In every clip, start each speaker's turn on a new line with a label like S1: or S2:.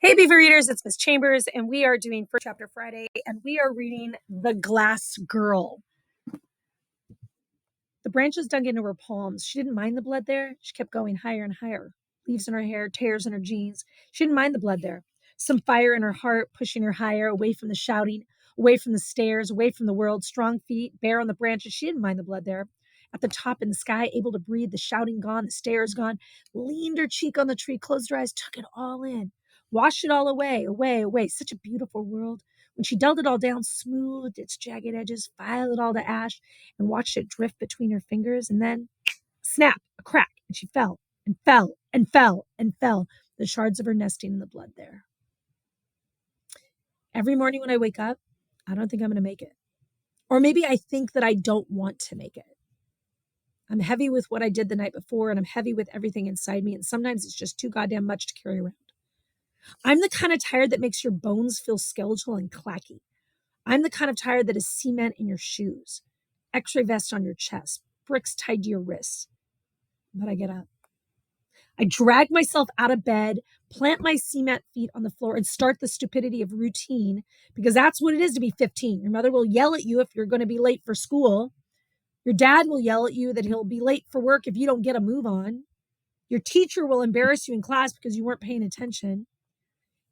S1: Hey, Beaver Readers, it's Miss Chambers, and we are doing First Chapter Friday, and we are reading The Glass Girl. The branches dug into her palms. She didn't mind the blood there. She kept going higher and higher. Leaves in her hair, tears in her jeans. She didn't mind the blood there. Some fire in her heart, pushing her higher, away from the shouting, away from the stairs, away from the world. Strong feet, bare on the branches. She didn't mind the blood there. At the top in the sky, able to breathe, the shouting gone, the stairs gone, leaned her cheek on the tree, closed her eyes, took it all in, washed it all away, away, away. Such a beautiful world. When she dulled it all down, smoothed its jagged edges, filed it all to ash, and watched it drift between her fingers, and then snap, a crack, and she fell and fell and fell and fell, the shards of her nesting in the blood there. Every morning when I wake up, I don't think I'm going to make it. Or maybe I think that I don't want to make it. I'm heavy with what I did the night before, and I'm heavy with everything inside me, and sometimes it's just too goddamn much to carry around. I'm the kind of tired that makes your bones feel skeletal and clacky. I'm the kind of tired that is cement in your shoes, x-ray vest on your chest, bricks tied to your wrists. But I get up. I drag myself out of bed, plant my cement feet on the floor, and start the stupidity of routine, because that's what it is to be 15. Your mother will yell at you if you're going to be late for school. Your dad will yell at you that he'll be late for work if you don't get a move on. Your teacher will embarrass you in class because you weren't paying attention.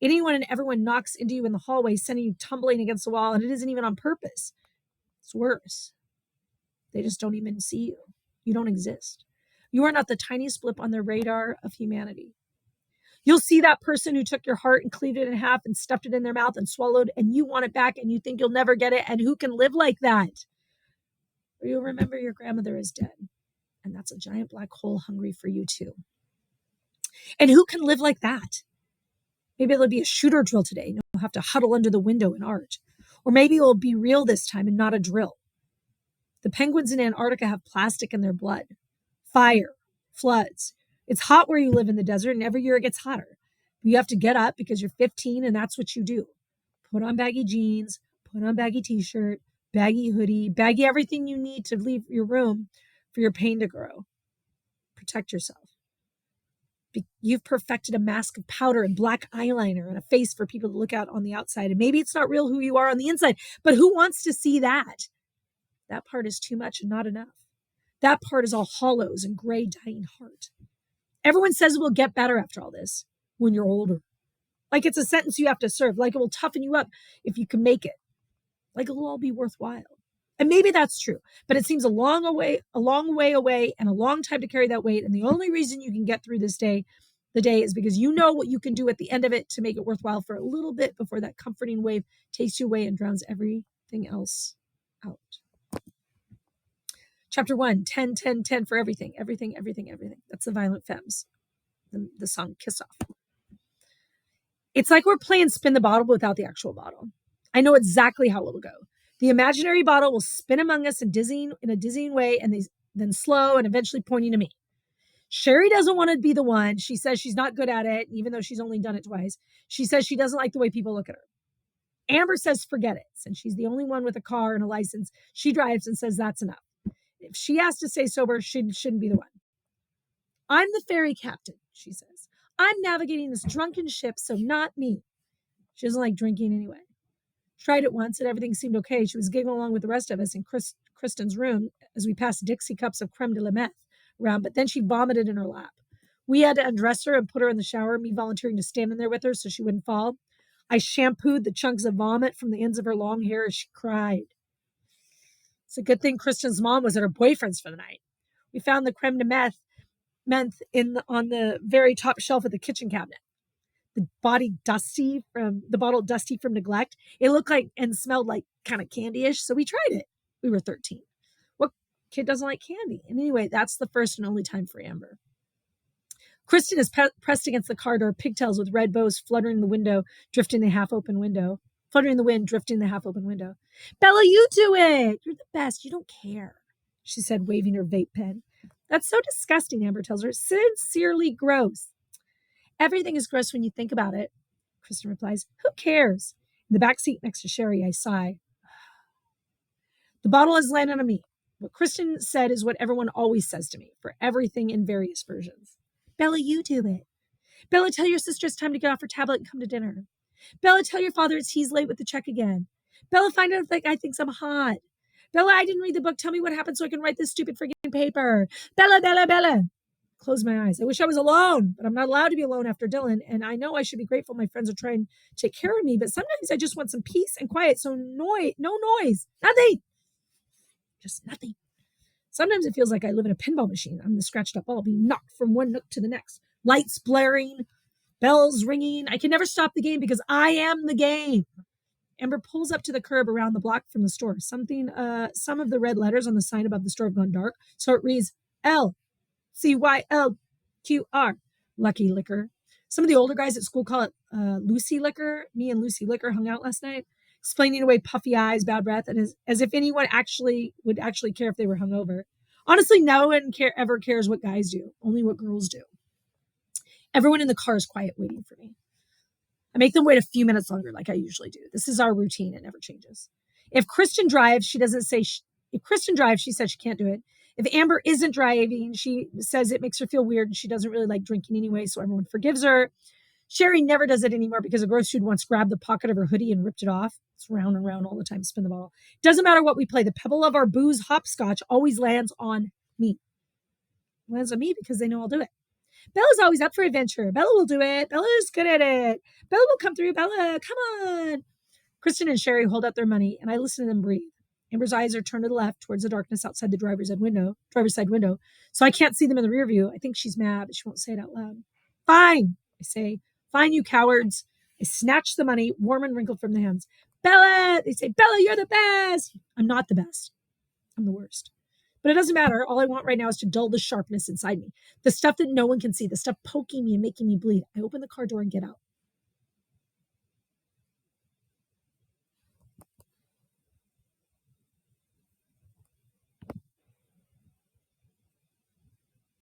S1: Anyone and everyone knocks into you in the hallway, sending you tumbling against the wall, and it isn't even on purpose. It's worse. They just don't even see you. You don't exist. You are not the tiniest blip on the radar of humanity. You'll see that person who took your heart and cleaved it in half and stuffed it in their mouth and swallowed, and you want it back and you think you'll never get it, and who can live like that? Or you'll remember your grandmother is dead, and that's a giant black hole hungry for you too. And who can live like that? Maybe it'll be a shooter drill today, and you'll have to huddle under the window in art. Or maybe it'll be real this time and not a drill. The penguins in Antarctica have plastic in their blood. Fire, floods. It's hot where you live in the desert, and every year it gets hotter. You have to get up because you're 15, and that's what you do. Put on baggy jeans, put on baggy t-shirt, baggy hoodie, baggy everything you need to leave your room for your pain to grow. Protect yourself. You've perfected a mask of powder and black eyeliner and a face for people to look at on the outside. And maybe it's not real who you are on the inside, but who wants to see that? That part is too much and not enough. That part is all hollows and gray dying heart. Everyone says it will get better after all this when you're older. Like it's a sentence you have to serve. Like it will toughen you up if you can make it. Like it will all be worthwhile. And maybe that's true, but it seems a long way away and a long time to carry that weight. And the only reason you can get through the day is because you know what you can do at the end of it to make it worthwhile for a little bit before that comforting wave takes you away and drowns everything else out. Chapter 1, 10, 10, 10 for everything, everything, everything, everything. That's the Violent Femmes, the song Kiss Off. It's like we're playing spin the bottle without the actual bottle. I know exactly how it will go. The imaginary bottle will spin among us in a dizzying way, and then slow and eventually pointing to me. Sherry doesn't want to be the one. She says she's not good at it, even though she's only done it twice. She says she doesn't like the way people look at her. Amber says forget it. Since she's the only one with a car and a license, she drives and says that's enough. If she has to stay sober, she shouldn't be the one. I'm the ferry captain, she says. I'm navigating this drunken ship, so not me. She doesn't like drinking anyway. Tried it once and everything seemed okay. She was giggling along with the rest of us in Kristen's room as we passed Dixie cups of creme de la menthe around, but then she vomited in her lap. We had to undress her and put her in the shower, me volunteering to stand in there with her so she wouldn't fall. I shampooed the chunks of vomit from the ends of her long hair as she cried. It's a good thing Kristen's mom was at her boyfriend's for the night. We found the creme de menthe on the very top shelf of the kitchen cabinet. The bottle dusty from neglect. It looked like and smelled like kind of candy-ish, so we tried it. We were 13. What kid doesn't like candy? And anyway, that's the first and only time for Amber. Kristen is pressed against the car door, pigtails with red bows fluttering in the window, drifting the half-open window. Fluttering in the wind, drifting the half-open window. Bella, you do it! You're the best. You don't care, she said, waving her vape pen. That's so disgusting, Amber tells her. Sincerely gross. Everything is gross when you think about it, Kristen replies. Who cares? In the back seat next to Sherry, I sigh. The bottle has landed on me. What Kristen said is what everyone always says to me, for everything in various versions. Bella, you do it. Bella, tell your sister it's time to get off her tablet and come to dinner. Bella, tell your father he's late with the check again. Bella, find out if that guy thinks I'm hot. Bella, I didn't read the book. Tell me what happened so I can write this stupid freaking paper. Bella, Bella, Bella. Close my eyes. I wish I was alone, but I'm not allowed to be alone after Dylan. And I know I should be grateful my friends are trying to take care of me, but sometimes I just want some peace and quiet. So no noise, nothing, just nothing. Sometimes it feels like I live in a pinball machine. I'm the scratched up ball being knocked from one nook to the next. Lights blaring, bells ringing. I can never stop the game because I am the game. Amber pulls up to the curb around the block from the store. Some of the red letters on the sign above the store have gone dark, so it reads LCYLQR. Lucky Liquor. Some of the older guys at school call it Lucy Liquor. Me and Lucy Liquor hung out last night, explaining away puffy eyes, bad breath, and as if anyone would actually care if they were hungover. Honestly, no one ever cares what guys do, only what girls do. Everyone in the car is quiet, waiting for me. I make them wait a few minutes longer, like I usually do. This is our routine; it never changes. If Kristen drives, she doesn't say. If Kristen drives, she says she can't do it. If Amber isn't driving, she says it makes her feel weird and she doesn't really like drinking anyway, so everyone forgives her. Sherry never does it anymore because a gross dude once grabbed the pocket of her hoodie and ripped it off. It's round and round all the time, spin the bottle. Doesn't matter what we play, the pebble of our booze hopscotch always lands on me. It lands on me because they know I'll do it. Bella's always up for adventure. Bella will do it. Bella's good at it. Bella will come through. Bella, come on. Kristen and Sherry hold out their money, and I listen to them breathe. Amber's eyes are turned to the left towards the darkness outside the driver's side window, so I can't see them in the rear view. I think she's mad, but she won't say it out loud. Fine, I say. Fine, you cowards. I snatch the money, warm and wrinkled from the hands. Bella, they say, Bella, you're the best. I'm not the best. I'm the worst. But it doesn't matter. All I want right now is to dull the sharpness inside me. The stuff that no one can see, the stuff poking me and making me bleed. I open the car door and get out.